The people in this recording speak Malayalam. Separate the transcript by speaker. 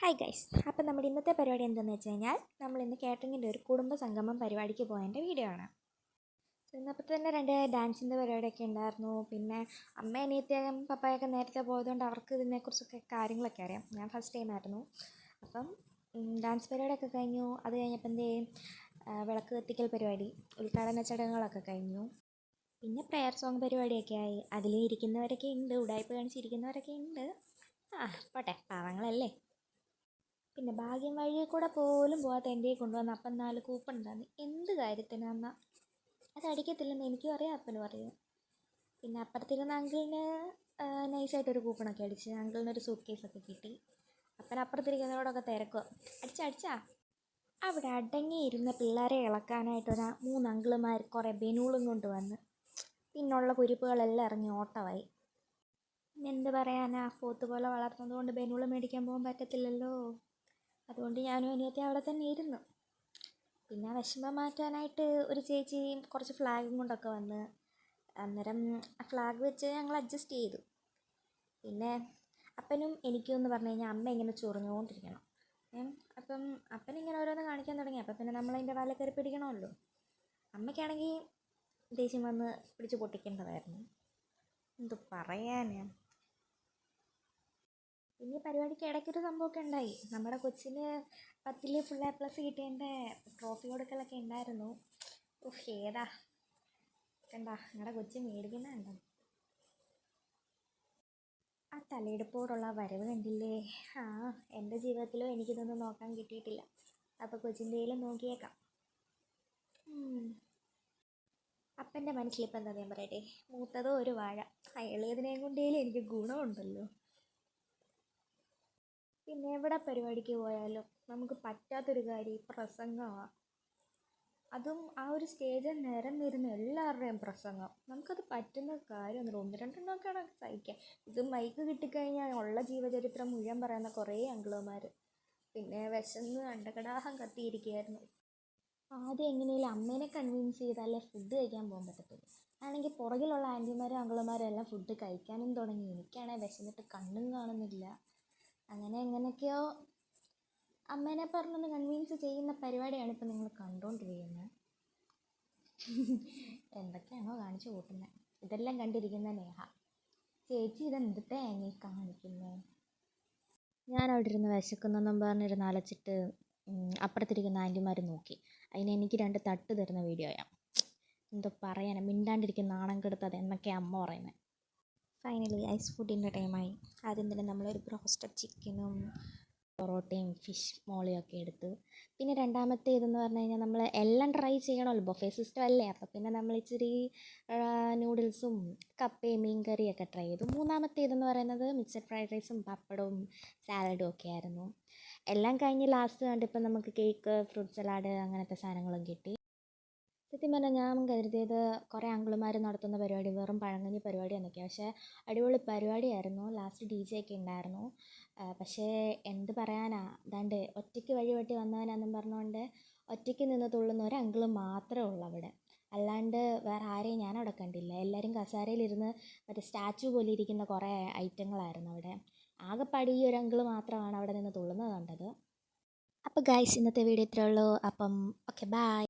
Speaker 1: ഹായ് ഗൈസ്, അപ്പം നമ്മുടെ ഇന്നത്തെ പരിപാടി എന്താണെന്ന് വെച്ച് കഴിഞ്ഞാൽ നമ്മളിന്ന് കാറ്ററിങ്ങിൻ്റെ ഒരു കുടുംബ സംഗമം പരിപാടിക്ക് പോയതിൻ്റെ വീഡിയോ ആണ്. ഇന്നപ്പോൾ തന്നെ രണ്ട് ഡാൻസിൻ്റെ പരിപാടിയൊക്കെ ഉണ്ടായിരുന്നു. പിന്നെ അമ്മ അനിയത്തിയും പപ്പായൊക്കെ നേരത്തെ പോയതുകൊണ്ട് അവർക്ക് ഇതിനെക്കുറിച്ചൊക്കെ കാര്യങ്ങളൊക്കെ അറിയാം. ഞാൻ ഫസ്റ്റ് ടൈം ആയിരുന്നു. അപ്പം ഡാൻസ് പരിപാടിയൊക്കെ കഴിഞ്ഞു. അത് കഴിഞ്ഞപ്പോൾ വിളക്ക് കത്തിക്കൽ പരിപാടി, ഉദ്ഘാടന ചടങ്ങുകളൊക്കെ കഴിഞ്ഞു. പിന്നെ പ്രെയർ സോങ് പരിപാടിയൊക്കെ ആയി. അതിൽ ഇരിക്കുന്നവരൊക്കെ ഉണ്ട്, ഉടായ്പ കാണിച്ചിരിക്കുന്നവരൊക്കെ ഉണ്ട്. പോട്ടെ, പാവങ്ങളല്ലേ. പിന്നെ ഭാഗ്യം വഴിയിൽ കൂടെ പോലും പോകാത്ത എൻ്റെ കൊണ്ടുവന്ന് അപ്പം 4 കൂപ്പൺ ഉണ്ടായിരുന്നു. എന്ത് കാര്യത്തിനാന്നാ അത് അടിക്കത്തില്ലെന്ന് എനിക്കും അറിയാം, അപ്പനും അറിയാം. പിന്നെ അപ്പുറത്തിരുന്ന അങ്കിളിന് നൈസായിട്ടൊരു കൂപ്പണൊക്കെ അടിച്ച് അങ്കിളിനൊരു സൂട്ട് കേസൊക്കെ കിട്ടി. അപ്പൻ അപ്പുറത്തിരിക്കുന്നവരോടൊക്കെ തിരക്കുക, അടിച്ചാ. അവിടെ അടങ്ങിയിരുന്ന പിള്ളേരെ ഇളക്കാനായിട്ട് 3 അങ്കിളുമാർ കുറേ ബലൂണും കൊണ്ട് വന്ന് പിന്നുള്ള കുരിപ്പുകളെല്ലാം ഇറങ്ങി ഓട്ടമായി. എന്ത് പറയാനാ, പോത്ത് പോലെ വളർന്നത് കൊണ്ട് ബലൂൺ മേടിക്കാൻ പോകാൻ പറ്റത്തില്ലല്ലോ. അതുകൊണ്ട് ഞാനും അനിയത്തി അവിടെ തന്നെ ഇരുന്നു. പിന്നെ വിഷമം മാറ്റാനായിട്ട് ഒരു ചേച്ചി കുറച്ച് ഫ്ലാഗും കൊണ്ടൊക്കെ വന്ന്, അന്നേരം ഫ്ലാഗ് വെച്ച് ഞങ്ങൾ അഡ്ജസ്റ്റ് ചെയ്തു. പിന്നെ അപ്പനും എനിക്കും എന്ന് പറഞ്ഞു കഴിഞ്ഞാൽ അമ്മ ഇങ്ങനെ ചൊറിഞ്ഞുകൊണ്ടിരിക്കണം. അപ്പം അപ്പനിങ്ങനെ ഓരോന്ന് കാണിക്കാൻ തുടങ്ങി. അപ്പം പിന്നെ നമ്മളതിൻ്റെ വല കയറി പിടിക്കണമല്ലോ. അമ്മയ്ക്കാണെങ്കിൽ ദേഷ്യം വന്ന് പിടിച്ച് പൊട്ടിക്കേണ്ടതായിരുന്നു. എന്തു പറയാനാ. പിന്നെ പരിപാടിക്ക് ഇടയ്ക്കൊരു സംഭവമൊക്കെ ഉണ്ടായി. നമ്മുടെ കൊച്ചിന് 10ൽ ഫുൾ A+ കിട്ടിയതിൻ്റെ ട്രോഫി കൊടുക്കലൊക്കെ ഉണ്ടായിരുന്നു. ഏതാ കണ്ട ഞങ്ങളുടെ കൊച്ച് മേടിക്കുന്നുണ്ടോ. ആ തലയെടുപ്പോടുള്ള വരവ് കണ്ടില്ലേ. എൻ്റെ ജീവിതത്തിലും എനിക്കിതൊന്നും നോക്കാൻ കിട്ടിയിട്ടില്ല. അപ്പോൾ കൊച്ചിൻ്റെയിലും നോക്കിയേക്കാം. അപ്പൻ്റെ മനസ്സിലിപ്പോൾ എന്താ ഞാൻ പറയട്ടെ, മൂത്തതോ ഒരു വാഴ, ഇളയതിനെയും കൊണ്ടേലും എനിക്ക് ഗുണമുണ്ടല്ലോ. പിന്നെ എവിടെ പരിപാടിക്ക് പോയാലും നമുക്ക് പറ്റാത്തൊരു കാര്യം പ്രസംഗമാണ്. അതും ആ ഒരു സ്റ്റേജിൽ നിരന്നിരുന്ന എല്ലാവരുടെയും പ്രസംഗം. നമുക്കത് പറ്റുന്ന കാര്യമൊന്നുമില്ല. 1-2 സഹിക്കാം. ഇത് മൈക്ക് കിട്ടിക്കഴിഞ്ഞാൽ ഉള്ള ജീവചരിത്രം മുഴുവൻ പറയുന്ന കുറേ അങ്കിളുമാർ. പിന്നെ വിശന്ന് അണ്ടകടാഹം കത്തിയിരിക്കുകയായിരുന്നു. ആദ്യം എങ്ങനെയും അമ്മേനെ കൺവിൻസ് ചെയ്താലേ ഫുഡ് കഴിക്കാൻ പോകാൻ പറ്റത്തുള്ളൂ. ആണെങ്കിൽ പുറകിലുള്ള ആൻറ്റിമാരും അങ്കിളുമാരും എല്ലാം ഫുഡ് കഴിക്കാനും തുടങ്ങി. എനിക്കാണെങ്കിൽ വിശന്നിട്ട് കണ്ണും കാണുന്നില്ല. അങ്ങനെ എങ്ങനെയൊക്കെയോ അമ്മേനെ പറഞ്ഞൊന്ന് കൺവിൻസ് ചെയ്യുന്ന പരിപാടിയാണ് ഇപ്പം നിങ്ങൾ കണ്ടുകൊണ്ടിരിക്കുന്നത്. എന്തൊക്കെയാണോ കാണിച്ചു കൂട്ടുന്നത്. ഇതെല്ലാം കണ്ടിരിക്കുന്ന നേഹ, ചേച്ചി ഇതെന്ത് തേങ്ങ കാണിക്കുന്നത്. ഞാനവിടെ ഇരുന്ന് വിശക്കുന്നെന്നും പറഞ്ഞിരുന്ന് അലച്ചിട്ട് അപ്പുറത്തിരിക്കുന്ന ആൻറ്റിമാർ നോക്കി. എനിക്ക് 2 തട്ട് തരുന്ന വീഡിയോയാണ്. എന്തോ പറയാനാ, മിണ്ടാണ്ടിരിക്കുന്ന നാണം കെടുത്തത് എന്നൊക്കെയാണ് അമ്മ പറയുന്നത്. ഫൈനലി ഐസ് ഫുഡിൻ്റെ ടൈമായി. ആദ്യം തന്നെ നമ്മളൊരു ബ്രോസ്റ്റഡ് ചിക്കനും പൊറോട്ടയും ഫിഷ് മോളിയൊക്കെ എടുത്ത്, പിന്നെ രണ്ടാമത്തെ ഇതെന്ന് പറഞ്ഞു കഴിഞ്ഞാൽ നമ്മൾ എല്ലാം ട്രൈ ചെയ്യണമല്ലോ, ബൊഫേ സിസ്റ്റം അല്ലേ. അപ്പോൾ പിന്നെ നമ്മൾ ഇച്ചിരി നൂഡിൽസും കപ്പയും മീൻ കറിയൊക്കെ ട്രൈ ചെയ്തു. മൂന്നാമത്തെ ഇതെന്ന് പറയുന്നത് മിക്സഡ് ഫ്രൈഡ് റൈസും പപ്പടവും സാലഡും ഒക്കെ ആയിരുന്നു. എല്ലാം കഴിഞ്ഞ് ലാസ്റ്റ് കണ്ടിപ്പോൾ നമുക്ക് കേക്ക്, ഫ്രൂട്ട് സലാഡ് അങ്ങനത്തെ സാധനങ്ങളും കിട്ടി. സത്യം പറഞ്ഞാൽ ഞാൻ കരുതിയത് കുറേ അങ്കിളുമാർ നടത്തുന്ന പരിപാടി വെറും പഴങ്കഞ്ഞി പരിപാടി എന്നൊക്കെയാണ്. പക്ഷേ അടിപൊളി പരിപാടിയായിരുന്നു. ലാസ്റ്റ് DJ ഒക്കെ ഉണ്ടായിരുന്നു. പക്ഷേ എന്ത് പറയാനാ, ദാണ്ട് ഒറ്റയ്ക്ക് വഴി വെട്ടി വന്നവനാണെന്നും പറഞ്ഞുകൊണ്ട് ഒറ്റയ്ക്ക് നിന്ന് തുള്ളുന്ന ഒരു അങ്കിൾ മാത്രമേ ഉള്ളൂ അവിടെ. അല്ലാണ്ട് വേറെ ആരെയും ഞാനവിടെ കണ്ടില്ല. എല്ലാവരും കസേരയിലിരുന്ന് മറ്റേ സ്റ്റാച്ചു പോലെ ഇരിക്കുന്ന കുറേ ഐറ്റങ്ങളായിരുന്നു അവിടെ. ആകെപ്പാടി ഈ ഒരു അങ്കിൾ മാത്രമാണ് അവിടെ നിന്ന് തുള്ളുന്നത് കണ്ടത്. അപ്പോൾ ഗൈസ്, ഇന്നത്തെ വീഡിയോ ഇത്രയേ ഉള്ളൂ. അപ്പം ഓക്കെ, ബൈ.